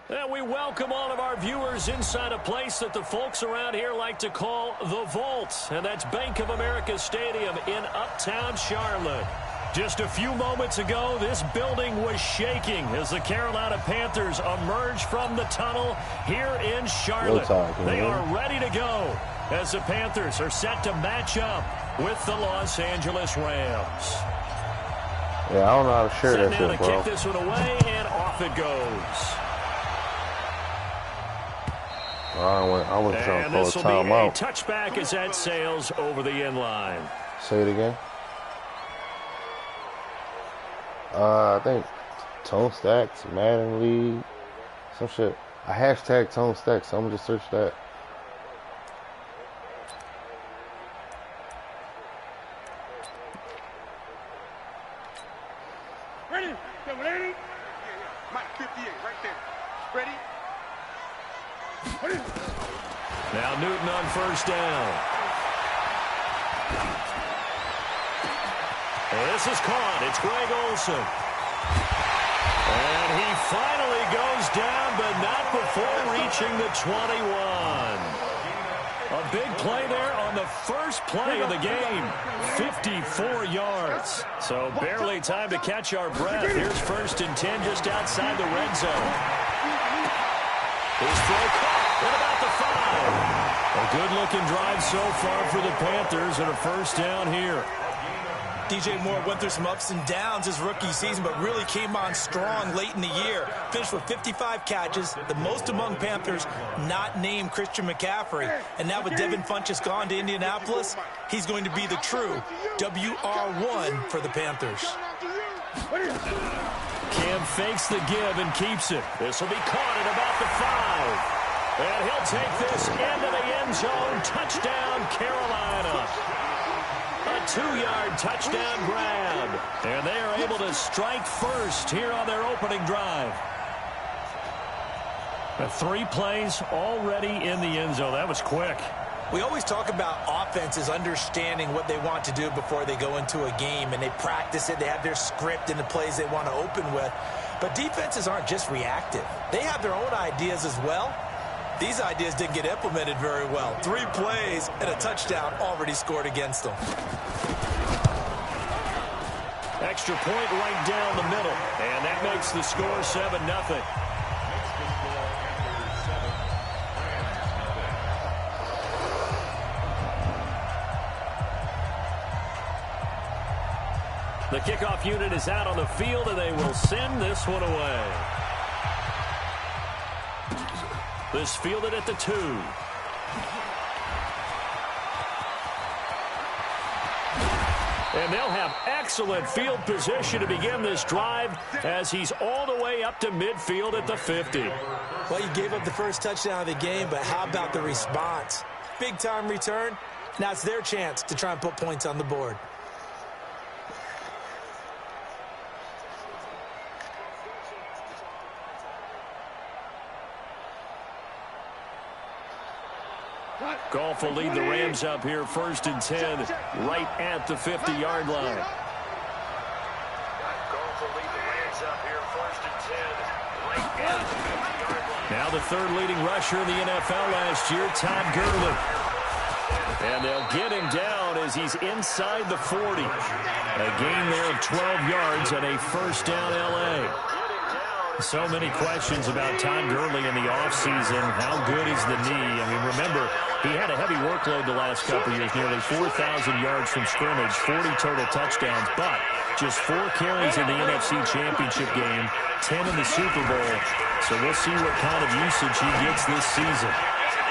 And we welcome all of our viewers inside a place that the folks around here like to call the Vault. And that's Bank of America Stadium in Uptown Charlotte. Just a few moments ago, this building was shaking as the Carolina Panthers emerged from the tunnel here in Charlotte. They are ready to go as the Panthers are set to match up with the Los Angeles Rams. Yeah, I don't know how to share that shit, bro. Kick this one away, and off it goes. I was trying to call a timeout. And this will be a touchback as that sails over the end line. Say it again. I think ToneSTACKS, Madden League, some shit. I hashtag ToneSTACKS, so I'm gonna just search that. Ready? Ready? Mike 58, right there. Ready? Now Newton on first down. This is caught. It's Greg Olsen. And he finally goes down, but not before reaching the 21. A big play there on the first play of the game. 54 yards. So barely time to catch our breath. Here's 1st and 10 just outside the red zone. His throw caught at about the 5. A good-looking drive so far for the Panthers and a first down here. DJ Moore went through some ups and downs his rookie season, but really came on strong late in the year. Finished with 55 catches, the most among Panthers not named Christian McCaffrey. And now with Devin Funchess gone to Indianapolis, he's going to be the true WR1 for the Panthers. Cam fakes the give and keeps it. This will be caught at about the 5. And he'll take this into the end zone. Touchdown, Carolina. A 2-yard touchdown grab. And they are able to strike first here on their opening drive. 3 plays already in the end zone. That was quick. We always talk about offenses understanding what they want to do before they go into a game, and they practice it. They have their script and the plays they want to open with. But defenses aren't just reactive. They have their own ideas as well. These ideas didn't get implemented very well. 3 plays and a touchdown already scored against them. Extra point right down the middle. And that makes the score 7-0. The kickoff unit is out on the field, and they will send this one away. This fielded at the 2. And they'll have excellent field position to begin this drive as he's all the way up to midfield at the 50. Well, you gave up the first touchdown of the game, but how about the response? Big-time return. Now it's their chance to try and put points on the board. Goff will lead the Rams up here 1st and 10 right at the 50-yard line. Now the 3rd leading rusher in the NFL last year, Todd Gurley. And they'll get him down as he's inside the 40. A gain there of 12 yards and a first down L.A. So many questions about Todd Gurley in the offseason. How good is the knee? I mean, remember, he had a heavy workload the last couple years, nearly 4,000 yards from scrimmage, 40 total touchdowns, but just 4 carries in the NFC Championship game, 10 in the Super Bowl. So we'll see what kind of usage he gets this season.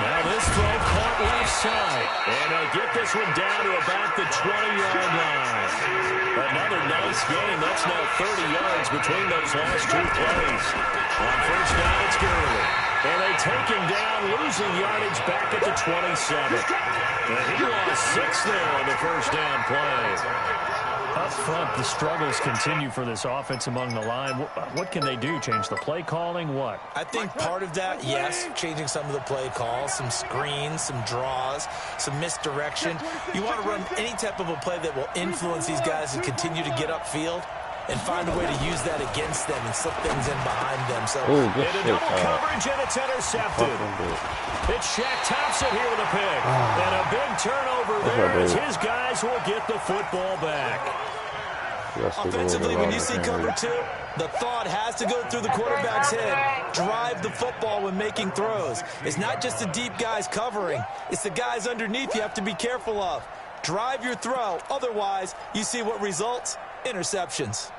Now this throw caught left side. And they'll get this one down to about the 20-yard line. Another nice game. That's now 30 yards between those last 2 plays. On first down, it's Gurley. And they take him down, losing yardage back at the 27. And he lost 6 there on the first down play. Up front, the struggles continue for this offense among the line. What can they do? Change the play calling? What? I think part of that, yes, changing some of the play calls, some screens, some draws, some misdirection. You want to run any type of a play that will influence these guys and continue to get upfield and find a way to use that against them and slip things in behind them. So into double coverage, and it's intercepted. It's Shaq Thompson here with a pick. And a big turnover there as his guys will get the football back. Offensively, when you see cover 2, the thought has to go through the quarterback's head. Drive the football when making throws. It's not just the deep guys covering. It's the guys underneath you have to be careful of. Drive your throw. Otherwise, you see what results? Interceptions.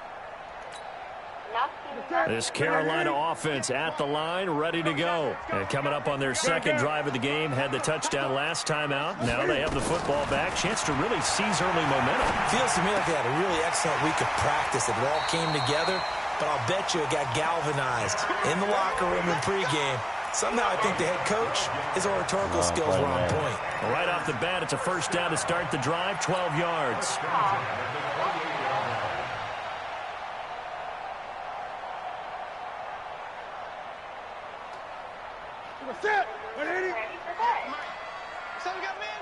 This Carolina offense at the line, ready to go. And coming up on their second drive of the game, had the touchdown last time out. Now they have the football back. Chance to really seize early momentum. Feels to me like they had a really excellent week of practice. It all came together. but I'll bet you it got galvanized in the locker room in pregame. Somehow I think the head coach, his oratorical skills were on point. Well, right off the bat, it's a first down to start the drive, 12 yards. Set. 180. So we got man.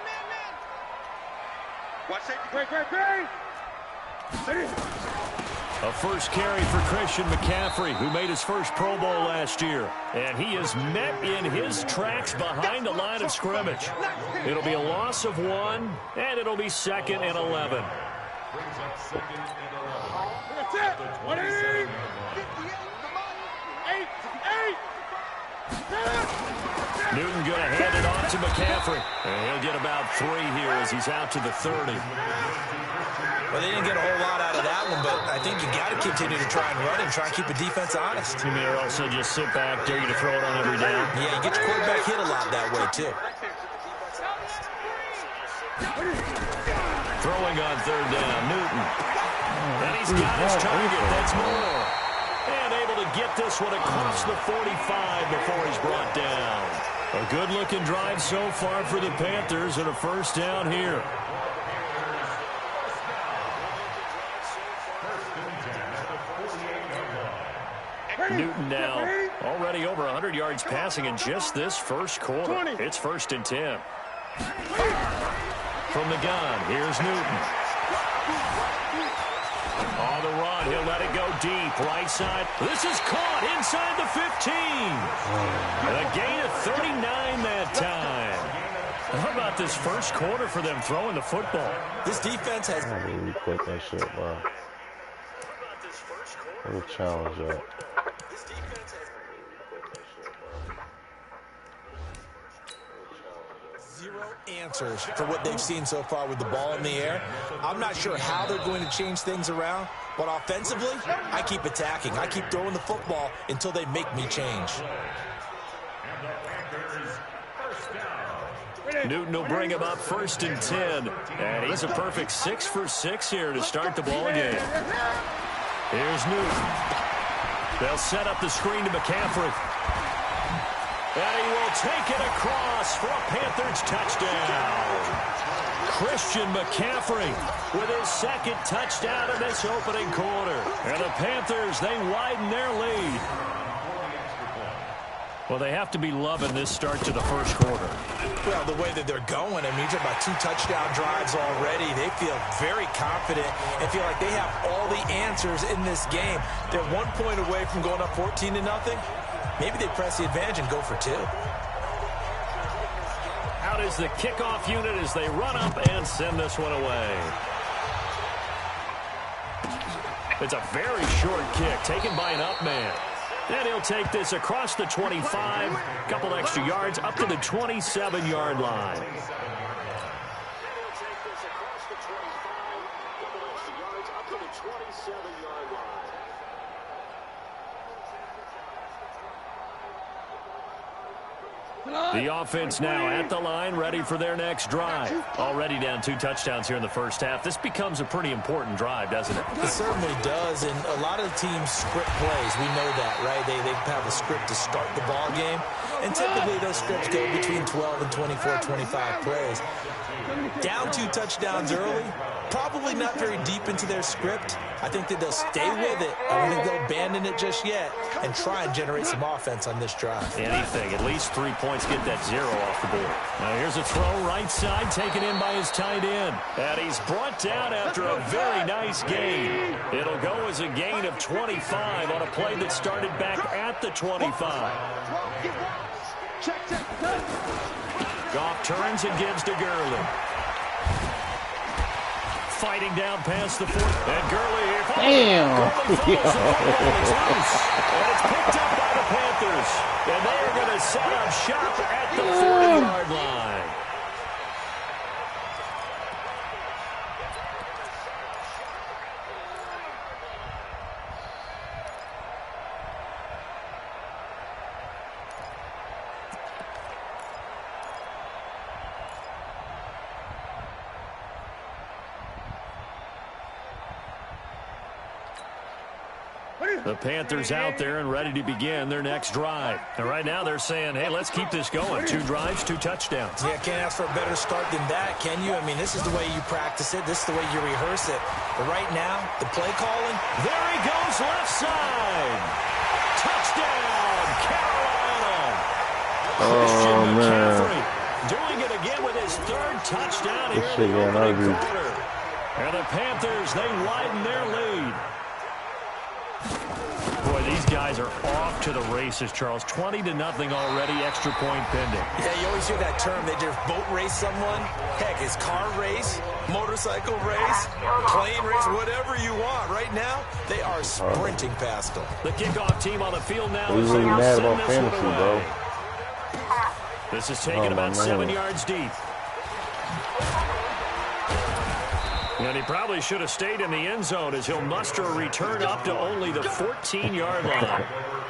Watch safety. Great. A first carry for Christian McCaffrey, who made his first Pro Bowl last year. And he is met in his tracks behind the line of scrimmage. It'll be a loss of 1, and it'll be 2nd and 11. That's it. 180. 8. Newton going to hand it off to McCaffrey. And he'll get about 3 here as he's out to the 30. Well, they didn't get a whole lot out of that one, but I think you got to continue to try and run and try and keep the defense honest. You may also just sit back, dare you to throw it on every down. Yeah, you get your quarterback hit a lot that way, too. Throwing on 3rd down, Newton. And he's got his target. That's Moore. And able to get this one across the 45 before he's brought down. A good-looking drive so far for the Panthers and a first down here. Newton now already over 100 yards passing in just this first quarter. It's 1st and 10. From the gun, here's Newton. On the run, he'll let it go deep, right side. This is caught inside the 15. And a gain of 39 that time. How about this first quarter for them throwing the football? This defense has... I really quit that shit, bro. What a challenge up. Zero answers for what they've seen so far with the ball in the air. I'm not sure how they're going to change things around, but offensively, I keep attacking. I keep throwing the football until they make me change. Newton will bring him up 1st and 10. And he's a perfect 6 for 6 here to start the ball game. Here's Newton. They'll set up the screen to McCaffrey. And he will take it across for a Panthers touchdown. Christian McCaffrey with his 2nd touchdown in this opening quarter. And the Panthers, they widen their lead. Well, they have to be loving this start to the first quarter. Well, the way that they're going, I mean, you're talking about 2 touchdown drives already. They feel very confident and feel like they have all the answers in this game. They're 1 point away from going up 14-0. Maybe they press the advantage and go for 2. Out is the kickoff unit as they run up and send this one away. It's a very short kick taken by an up man. And he'll take this across the 25, a couple extra yards, up to the 27-yard line. The offense now at the line, ready for their next drive. Already down 2 touchdowns here in the first half. This becomes a pretty important drive, doesn't it? It certainly does, and a lot of teams script plays. We know that, right? They have a script to start the ball game, and typically those scripts go between 12 and 24, 25 plays. Down 2 touchdowns early, probably not very deep into their script. I think that they'll stay with it. I don't think they'll abandon it just yet and try and generate some offense on this drive. Anything, at least 3 points, get that 0 off the board. Now here's a throw right side, taken in by his tight end. And he's brought down after a very nice gain. It'll go as a gain of 25 on a play that started back at the 25. Goff turns and gives to Gurley. Fighting down past the 4th. And Gurley here. Damn. Gurley follows the football. It's loose. And it's picked up by the Panthers. And they are going to set up shop at the 40-yard line. The Panthers out there and ready to begin their next drive. And right now they're saying, hey, let's keep this going. 2 drives, 2 touchdowns. Yeah, can't ask for a better start than that, can you? I mean, this is the way you practice it. This is the way you rehearse it. But right now, the play calling. There he goes, left side. Touchdown, Carolina. Christian McCaffrey doing it again with his 3rd touchdown here in the opening quarter. And the Panthers, they widen their lead. Boy, these guys are off to the races, Charles. 20-0 already, extra point pending. Yeah, you always hear that term. They just boat race someone. Heck, it's car race, motorcycle race, plane race, whatever you want. Right now, they are sprinting past them. The kickoff team on the field now. We're really mad about fantasy, bro. This is taken about 7 yards deep. And he probably should have stayed in the end zone as he'll muster a return up to only the 14-yard line.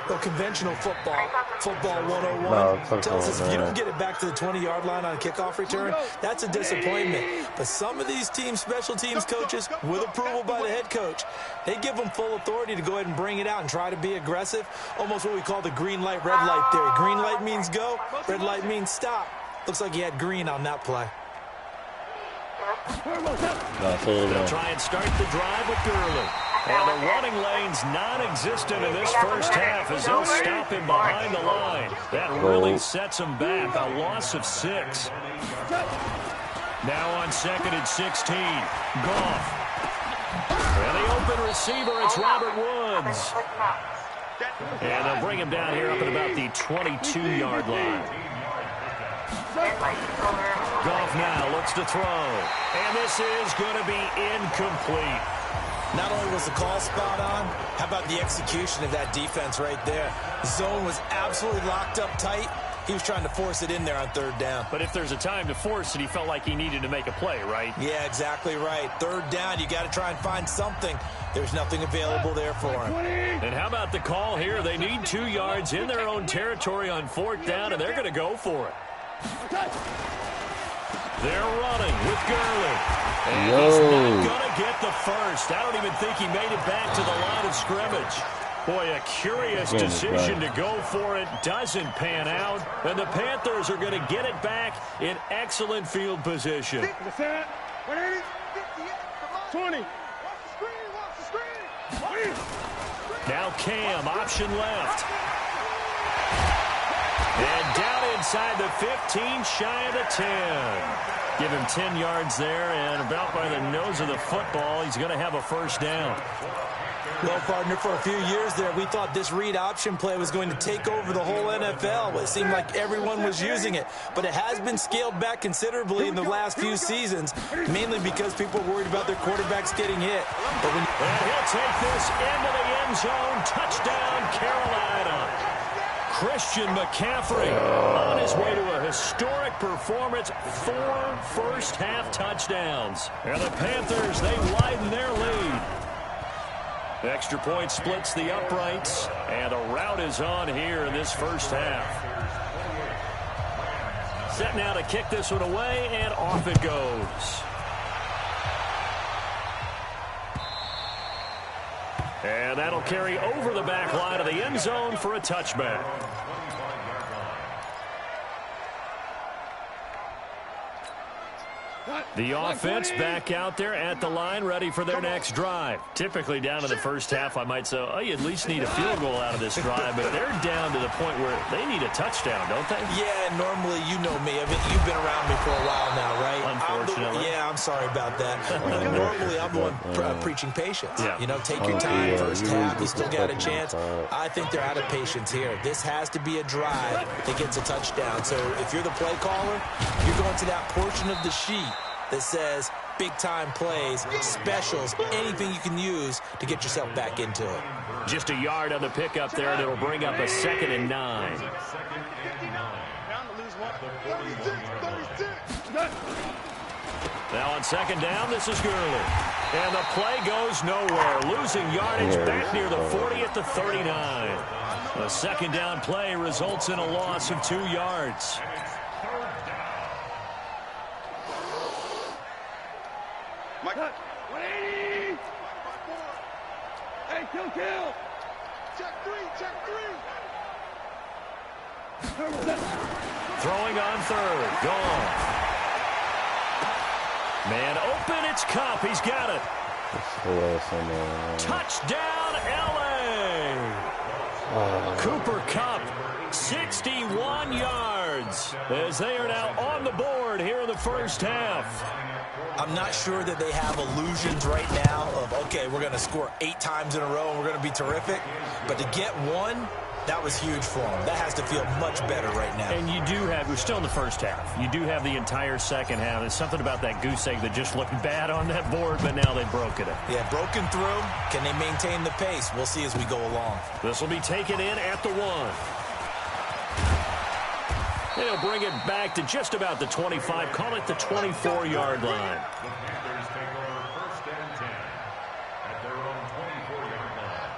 Well, conventional football 101, tells us if you don't get it back to the 20-yard line on a kickoff return, that's a disappointment. But some of these teams, special teams coaches, with approval by the head coach, they give them full authority to go ahead and bring it out and try to be aggressive, almost what we call the green light, red light theory. Green light means go, red light means stop. Looks like he had green on that play. They'll try and start the drive with Gurley. And the running lane's non-existent in this first half as they'll stop him behind the line. That really sets him back. A loss of 6. Now on 2nd and 16. Goff. And the open receiver, it's Robert Woods. And they'll bring him down here up at about the 22-yard line. Goff now looks to throw. And this is going to be incomplete. Not only was the call spot on, how about the execution of that defense right there? The zone was absolutely locked up tight. He was trying to force it in there on 3rd down. But if there's a time to force it, he felt like he needed to make a play, right? Yeah, exactly right. 3rd down, you got to try and find something. There's nothing available there for him. And how about the call here? They need 2 yards in their own territory on 4th down, and they're going to go for it. They're running with Gurley. And he's not going to get the first. I don't even think he made it back to the line of scrimmage. Boy, a curious decision to go for it. Doesn't pan out. And the Panthers are going to get it back in excellent field position. 20. Watch the screen. Now Cam, option left. And down inside the 15, shy of the 10. Give him 10 yards there, and about by the nose of the football, he's going to have a first down. Well, partner, for a few years there, we thought this read option play was going to take over the whole NFL. It seemed like everyone was using it, but it has been scaled back considerably in the last few seasons, mainly because people are worried about their quarterbacks getting hit. But when and he'll take this into the end zone. Touchdown, Carolina. Christian McCaffrey on his way to a historic performance. 4 first-half touchdowns. And the Panthers, they widen their lead. The extra point splits the uprights, and a rout is on here in this first half. Set now to kick this one away, and off it goes. And that'll carry over the back line of the end zone for a touchback. The offense back out there at the line, ready for their next drive. Typically down to the first half, I might say, oh, you at least need a field goal out of this drive, but they're down to the point where they need a touchdown, don't they? Yeah, normally, you know me. I mean, you've been around me for a while now, right? Unfortunately. I'm sorry about that. Normally, I'm the one preaching patience. Yeah. You know, take your time, first half, you still got a chance. I think they're out of patience here. This has to be a drive that gets a touchdown. So if you're the play caller, you're going to that portion of the sheet that says big-time plays, specials, anything you can use to get yourself back into it. Just a yard on the pickup there, and it'll bring up a 2nd and 9. Now on 2nd down, this is Gurley. And the play goes nowhere. Losing yardage back near the 40 at the 39. A 2nd down play results in a loss of 2 yards. Mike. 180. Hey, kill. Throwing on third. Gone. Man open. It's Cup. He's got it. Touchdown, L.A. Cooper Kupp, 61 yards, as they are now on the board here in the first half. I'm not sure that they have illusions right now of, okay, we're going to score 8 times in a row and we're going to be terrific. But to get one, that was huge for them. That has to feel much better right now. And you do have, we're still in the first half. You do have the entire second half. There's something about that goose egg that just looked bad on that board, but now they've broken it. Yeah, broken through. Can they maintain the pace? We'll see as we go along. This will be taken in at the 1. They'll bring it back to just about the 25, call it the 24-yard line. The Panthers take over first and 10 at their own 24-yard line.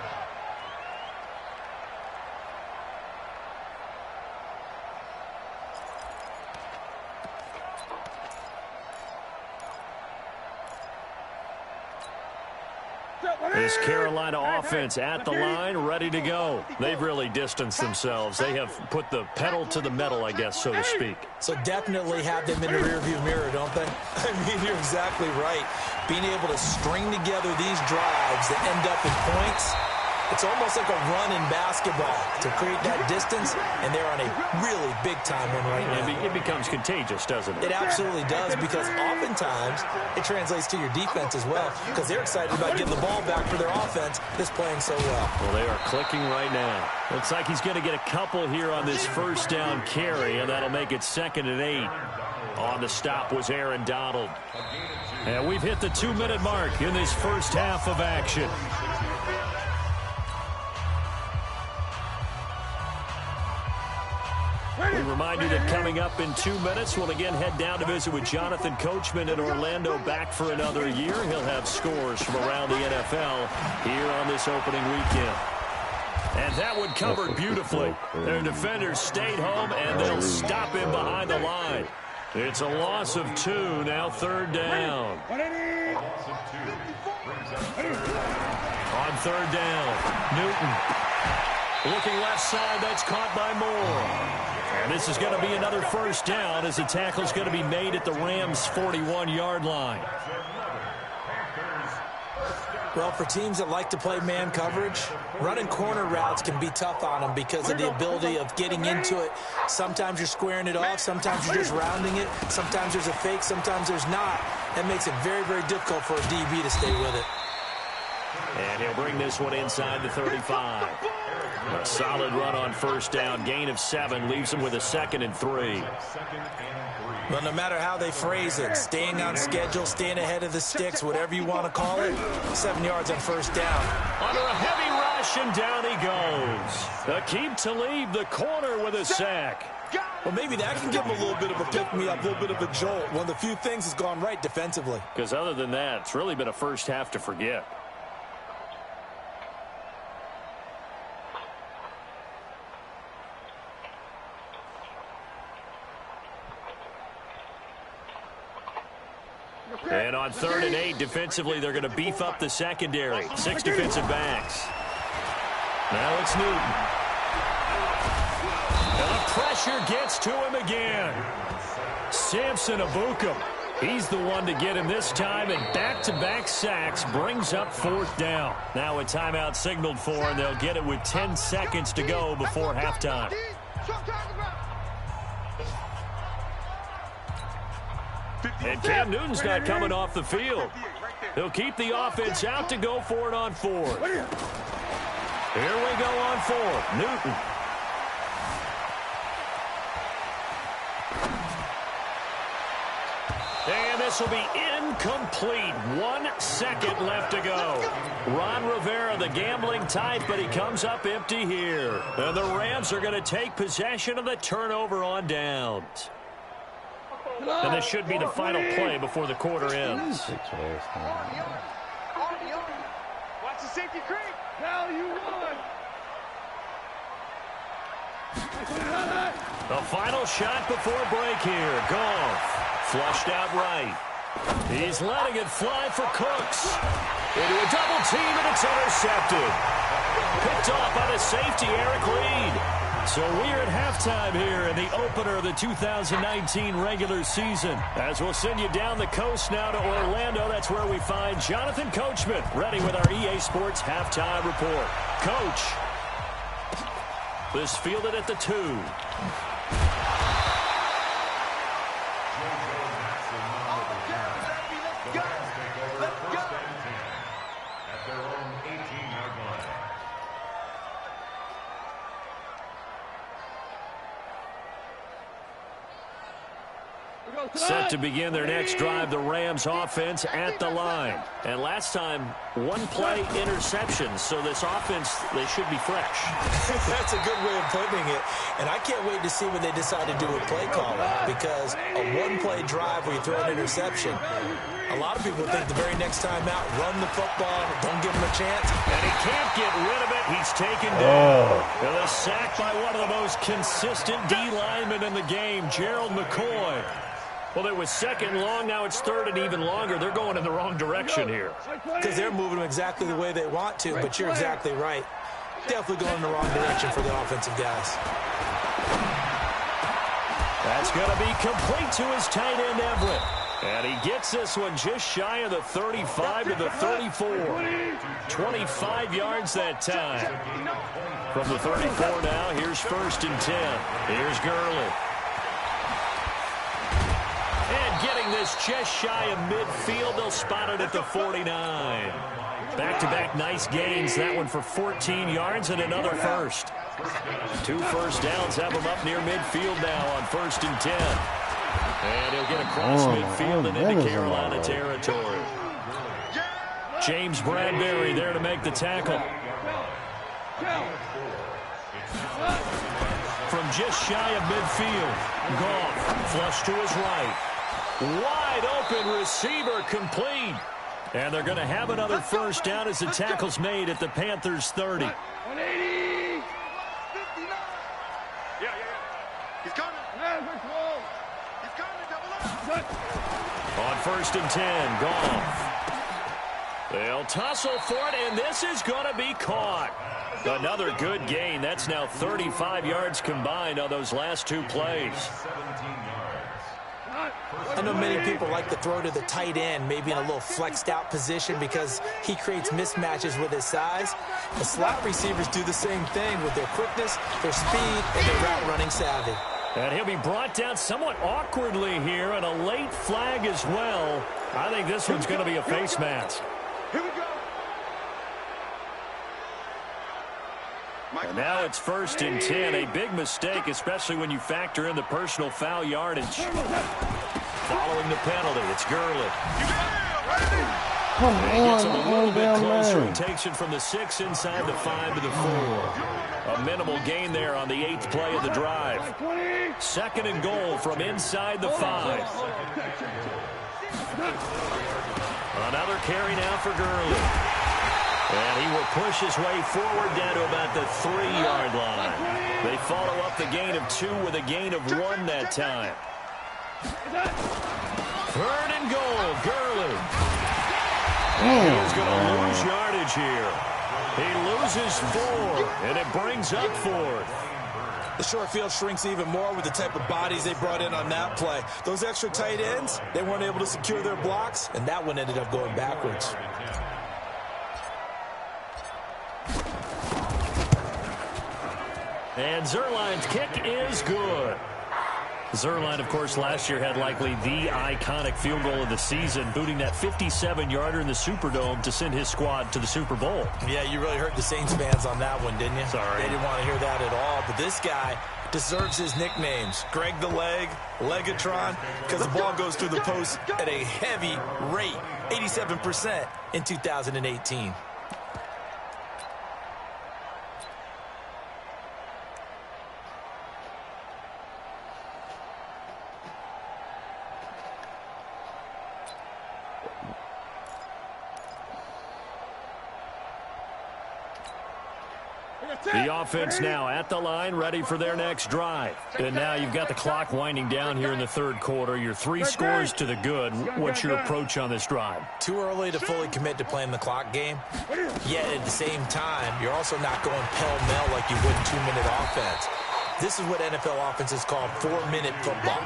This Carolina offense at the line, ready to go. They've really distanced themselves. They have put the pedal to the metal, I guess, so to speak. So definitely have them in the rearview mirror, don't they? I mean, you're exactly right. Being able to string together these drives that end up in points, it's almost like a run in basketball to create that distance, and they're on a really big-time one right now. It becomes contagious, doesn't it? It absolutely does, because oftentimes it translates to your defense as well, because they're excited about getting the ball back for their offense that's playing so well. Well, they are clicking right now. Looks like he's going to get a couple here on this first down carry, and that'll make it 2nd and 8. On the stop was Aaron Donald. And we've hit the 2-minute mark in this first half of action. We remind you that coming up in 2 minutes, we'll again head down to visit with Jonathan Coachman in Orlando, back for another year. He'll have scores from around the NFL here on this opening weekend. And that one covered beautifully. Their defenders stayed home, and they'll stop him behind the line. It's a loss of 2, now 3rd down. On 3rd down, Newton. Looking left side, that's caught by Moore. And this is going to be another first down as the tackle is going to be made at the Rams' 41-yard line. Well, for teams that like to play man coverage, running corner routes can be tough on them because of the ability of getting into it. Sometimes you're squaring it off. Sometimes you're just rounding it. Sometimes there's a fake. Sometimes there's not. That makes it very, very difficult for a DB to stay with it. And he'll bring this one inside the 35. A solid run on first down. Gain of 7 leaves him with a 2nd and 3. Well, no matter how they phrase it, staying on schedule, staying ahead of the sticks, whatever you want to call it, 7 yards on first down. Under a heavy rush, and down he goes. Aqib Talib, the corner, with a sack. Well, maybe that can give him a little bit of a pick-me-up, a little bit of a jolt. One of the few things that's gone right defensively. Because other than that, it's really been a first half to forget. And on 3rd and 8, defensively, they're going to beef up the secondary. 6 defensive backs. Now it's Newton. And the pressure gets to him again. Samson Ebukam. He's the one to get him this time, and back-to-back sacks brings up 4th down. Now a timeout signaled for, and they'll get it with 10 seconds to go before halftime. And Cam Newton's not coming off the field. He'll keep the offense out to go for it on 4th. Here we go on 4th. Newton. And this will be incomplete. 1 second left to go. Ron Rivera, the gambling type, but he comes up empty here. And the Rams are going to take possession of the turnover on downs. And this should be the final play before the quarter ends. Watch the safety creep. Now you won. The final shot before break here. Goff flushed out right. He's letting it fly for Cooks. Into a double team, and it's intercepted. picked off by the safety, Eric Reed. So we're at halftime here in the opener of the 2019 regular season. As we'll send you down the coast now to Orlando, that's where we find Jonathan Coachman ready with our EA Sports halftime report. Coach, this fielded at the 2. Set to begin their next drive, the Rams offense at the line. And last time, one play interception, so this offense, they should be fresh. That's a good way of putting it. And I can't wait to see when they decide to do a play call because a one-play drive where you throw an interception, a lot of people think the very next time out, run the football, don't give him a chance. And he can't get rid of it. He's taken down. And a sack by one of the most consistent D linemen in the game, Gerald McCoy. Well, it was second long. Now it's third and even longer. They're going in the wrong direction here. Because they're moving them exactly the way they want to, but you're exactly right. Definitely going in the wrong direction for the offensive guys. That's going to be complete to his tight end, Everett. And he gets this one just shy of the 35 to the 34. 25 yards that time. From the 34 now, here's 1st and 10. Here's Gurley. And getting this just shy of midfield, they'll spot it at the 49. Back-to-back nice gains. That one for 14 yards and another first. 2 first downs have him up near midfield now on 1st and 10. And he'll get across midfield and into Carolina territory. James Bradbury there to make the tackle. From just shy of midfield, Goff flush to his right. Wide open receiver complete. And they're going to have another first down as the tackle's made at the Panthers' 30. 180. 59. Yeah. He's coming. He's coming. Double up. On 1st and 10, Goff. They'll tussle for it, and this is going to be caught. Another good gain. That's now 35 yards combined on those last 2 plays. I know many people like to throw to the tight end, maybe in a little flexed out position because he creates mismatches with his size. The slot receivers do the same thing with their quickness, their speed, and their route running savvy. And he'll be brought down somewhat awkwardly here, and a late flag as well. I think this one's going to be a face mask. Here we go. And now it's 1st and 10. A big mistake, especially when you factor in the personal foul yardage. Following the penalty, it's Gurley. Come Gets him a little on, bit damn closer. He man. takes it from the 6 inside the 5 to the 4. A minimal gain there on the 8th play of the drive. 2nd and goal from inside the 5. Another carry now for Gurley. And he will push his way forward down to about the 3-yard line. They follow up the gain of 2 with a gain of 1 that time. 3rd and goal, Gurley. He's going to lose yardage here. He loses 4, and it brings up 4th. The short field shrinks even more with the type of bodies they brought in on that play. Those extra tight ends, they weren't able to secure their blocks, and that one ended up going backwards. And Zuerlein's kick is good. Zuerlein, of course, last year had likely the iconic field goal of the season, booting that 57-yarder in the Superdome to send his squad to the Super Bowl. Yeah, you really hurt the Saints fans on that one, didn't you? Sorry. They didn't want to hear that at all. But this guy deserves his nicknames. Greg the Leg, Legatron, because the ball goes through the post at a heavy rate, 87% in 2018. The offense now at the line, ready for their next drive. And now you've got the clock winding down here in the third quarter. You're 3 scores to the good. What's your approach on this drive? Too early to fully commit to playing the clock game. Yet at the same time, you're also not going pell-mell like you would in 2-minute offense. This is what NFL offenses call 4-minute football.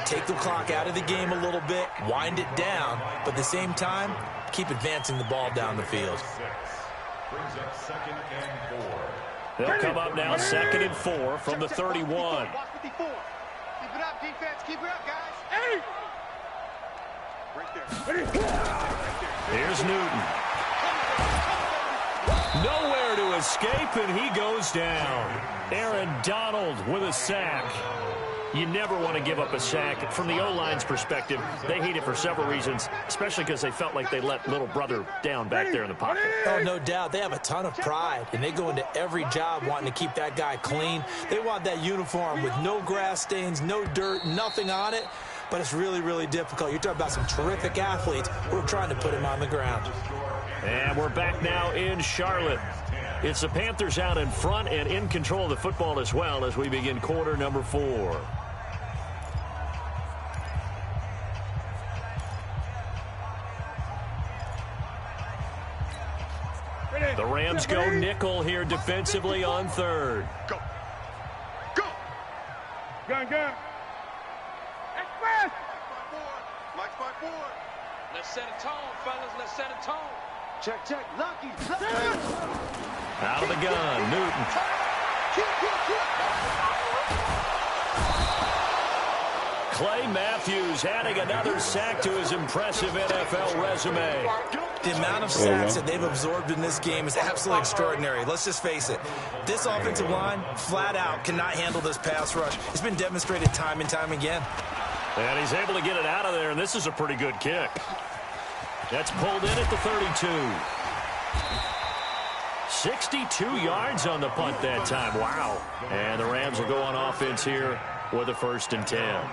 Take the clock out of the game a little bit, wind it down, but at the same time, keep advancing the ball down the field. Brings up 2nd and 4. They'll come up now 2nd and 4 from the 31. Keep it up, defense. Keep it up, guys. Hey! Right there. Here's Newton. Nowhere to escape, and he goes down. Aaron Donald with a sack. You never want to give up a sack. From the O-line's perspective, they hate it for several reasons, especially because they felt like they let little brother down back there in the pocket. Oh, no doubt. They have a ton of pride, and they go into every job wanting to keep that guy clean. They want that uniform with no grass stains, no dirt, nothing on it, but it's really, really difficult. You're talking about some terrific athletes who are trying to put him on the ground. And we're back now in Charlotte. It's the Panthers out in front and in control of the football as well as we begin quarter number 4. The Rams go nickel here defensively on 3rd. Go. Go. Gun. Express. Mike's by 4. Let's set a tone, fellas. Let's set a tone. Check. Lucky. Out of the gun, Newton. Clay Matthews adding another sack to his impressive NFL resume. The amount of sacks that they've absorbed in this game is absolutely extraordinary. Let's just face it. This offensive line, flat out, cannot handle this pass rush. It's been demonstrated time and time again. And he's able to get it out of there, and this is a pretty good kick. That's pulled in at the 32. 62 yards on the punt that time. Wow. And the Rams will go on offense here with a 1st and 10.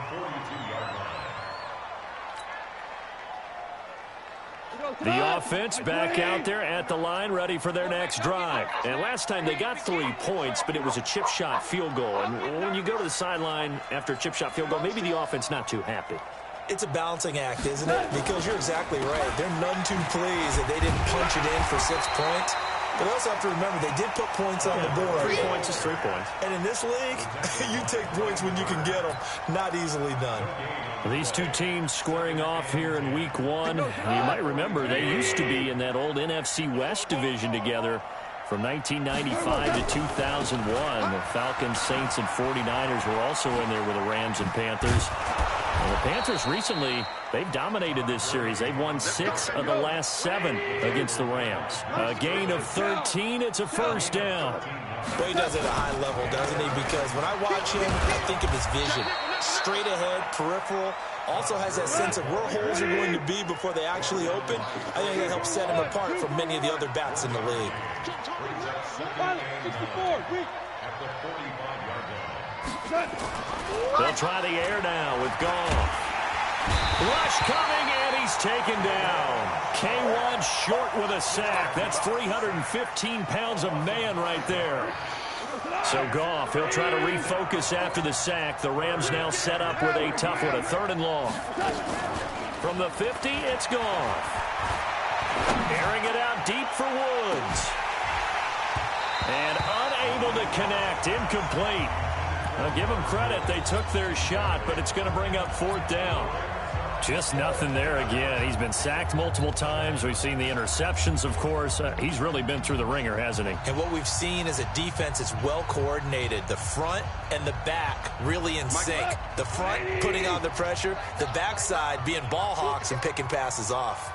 The offense back out there at the line, ready for their next drive. And last time they got 3 points, but it was a chip shot field goal. And when you go to the sideline after a chip shot field goal, maybe the offense not too happy. It's a balancing act, isn't it? Because you're exactly right. They're none too pleased that they didn't punch it in for 6 points. But also have to remember, they did put points on the board. 3 points is 3 points. And in this league, you take points when you can get them. Not easily done. These two teams squaring off here in week 1. You might remember they used to be in that old NFC West division together from 1995 to 2001. The Falcons, Saints, and 49ers were also in there with the Rams and Panthers. And the Panthers recently, they've dominated this series. They've won 6 of the last 7 against the Rams. A gain of 13. It's a 1st down. Well, he does it at a high level, doesn't he? Because when I watch him, I think of his vision. Straight ahead, peripheral. Also has that sense of where holes are going to be before they actually open. I think that helps set him apart from many of the other backs in the league. They'll try the air now with Goff. Rush coming, and he's taken down. K1 short with a sack. That's 315 pounds of man right there. So Goff, he'll try to refocus after the sack. The Rams now set up with a tough one, a 3rd and long. From the 50, it's Goff. Airing it out deep for Woods. And unable to connect, incomplete. I'll give them credit. They took their shot, but it's going to bring up 4th down. Just nothing there again. He's been sacked multiple times. We've seen the interceptions, of course. He's really been through the ringer, hasn't he? And what we've seen is a defense that's well coordinated. The front and the back really in sync. The front putting on the pressure. The backside being ball hawks and picking passes off.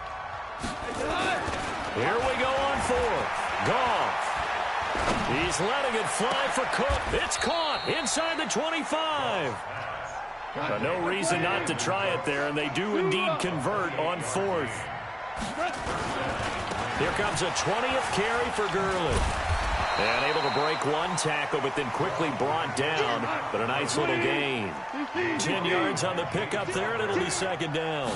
Here we go on 4th. Goff. He's letting it fly for Cook. It's caught inside the 25. No reason not to try it there, and they do indeed convert on 4th. Here comes a 20th carry for Gurley. And able to break 1 tackle, but then quickly brought down. But a nice little gain. 10 yards on the pickup there, and it'll be 2nd down.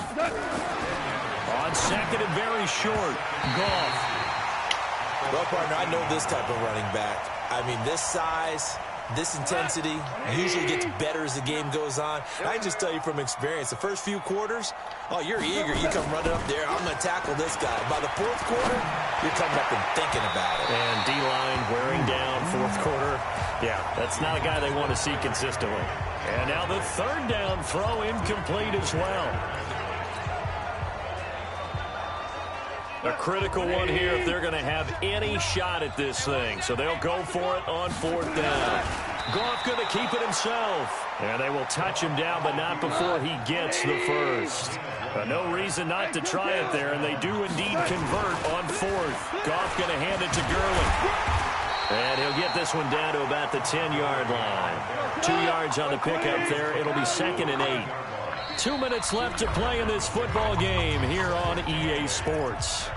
On 2nd and very short, Goff. Well, partner, I know this type of running back. I mean, this size, this intensity usually gets better as the game goes on. And I can just tell you from experience, the first few quarters, oh, you're eager. You come running up there, I'm going to tackle this guy. By the fourth quarter, you're coming up and thinking about it. And D-line wearing down fourth quarter. Yeah, that's not a guy they want to see consistently. And now the third down throw incomplete as well. A critical one here if they're going to have any shot at this thing. So they'll go for it on fourth down. Goff going to keep it himself. And they will touch him down, but not before he gets the first. No reason not to try it there, and they do indeed convert on fourth. Goff going to hand it to Gurley. And he'll get this one down to about the 10-yard line. 2 yards on the pickup there. It'll be 2nd and 8. 2 minutes left to play in this football game here on EA Sports.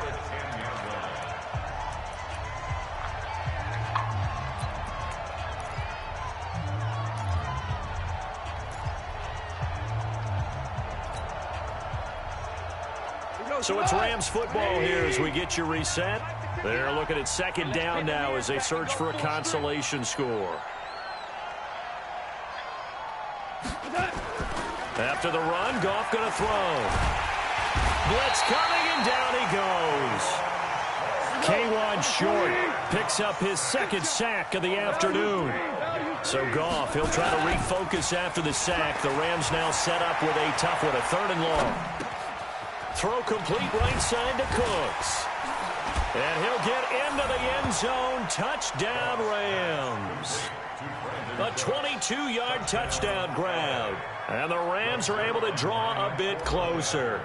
So it's Rams football here as we get you reset. They're looking at 2nd down now as they search for a consolation score. After the run, Goff going to throw. Blitz coming, and down he goes. K'Wan Short picks up his 2nd sack of the afternoon. So Goff, he'll try to refocus after the sack. The Rams now set up with a tough one, a 3rd and long. Throw complete right side to Cooks. And he'll get into the end zone. Touchdown, Rams. A 22-yard touchdown grab. And the Rams are able to draw a bit closer.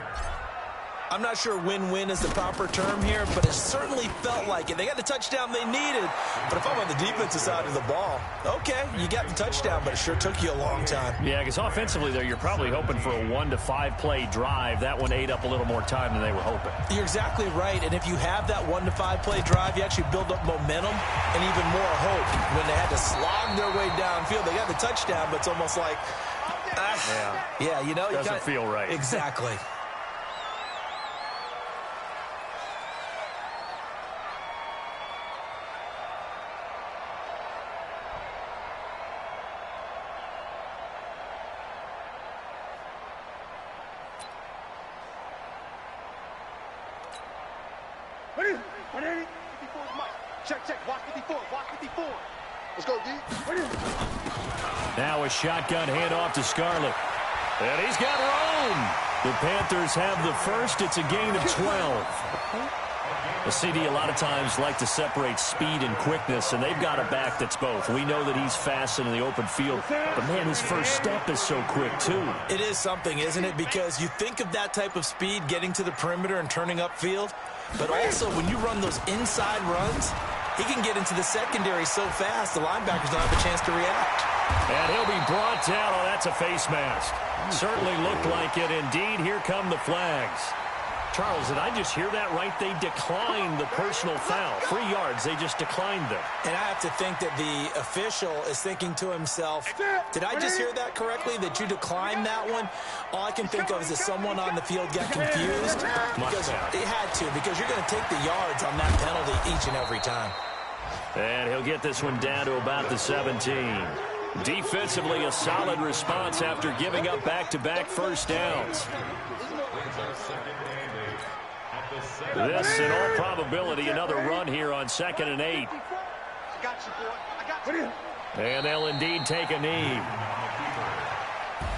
I'm not sure win-win is the proper term here, but it certainly felt like it. They got the touchdown they needed. But if I'm on the defensive side of the ball, okay, you got the touchdown, but it sure took you a long time. Yeah, because offensively, though, you're probably hoping for a 1 to 5 play drive. That one ate up a little more time than they were hoping. You're exactly right. And if you have that 1 to 5 play drive, you actually build up momentum and even more hope. When they had to slog their way downfield, they got the touchdown, but it's almost like, yeah, you know, doesn't feel right. Exactly. Check. Block 54. Let's go, D. Now a shotgun handoff to Scarlett. And he's got room. The Panthers have the first. It's a gain of 12. The CD a lot of times like to separate speed and quickness, and they've got a back that's both. We know that he's fast in the open field, but, man, his first step is so quick, too. It is something, isn't it? Because you think of that type of speed getting to the perimeter and turning upfield, but also when you run those inside runs, he can get into the secondary so fast the linebackers don't have a chance to react. And he'll be brought down. Oh, that's a face mask. Certainly looked like it. Indeed, here come the flags. Charles, did I just hear that right? They declined the personal foul. 3 yards, they just declined them. And I have to think that the official is thinking to himself, did I just hear that correctly, that you declined that one? All I can think of is that someone on the field got confused. Because it had to, because you're going to take the yards on that penalty each and every time. And he'll get this one down to about the 17. Defensively, a solid response after giving up back-to-back first downs. This, in all probability, another run here on 2nd and 8. I got you, boy. And they'll indeed take a knee.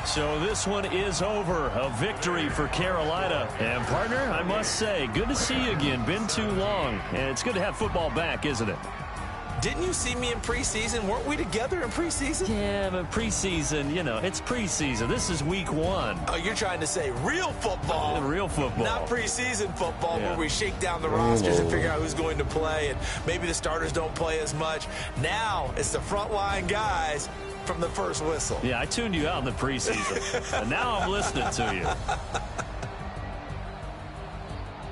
So this one is over. A victory for Carolina. And, partner, I must say, good to see you again. Been too long. And it's good to have football back, isn't it? Didn't you see me in preseason? Weren't we together in preseason? Yeah, but preseason, you know, it's preseason. This is week 1. Oh, you're trying to say real football. Real football. Not preseason football where we shake down the rosters and figure out who's going to play, and maybe the starters don't play as much. Now it's the frontline guys from the first whistle. Yeah, I tuned you out in the preseason, and now I'm listening to you.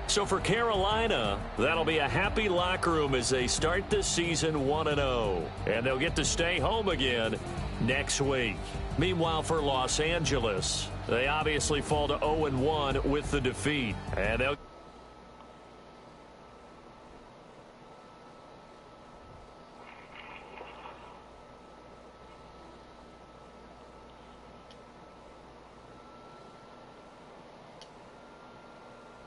So for Carolina, that'll be a happy locker room as they start the season 1-0. And they'll get to stay home again next week. Meanwhile, for Los Angeles, they obviously fall to 0-1 with the defeat. And they'll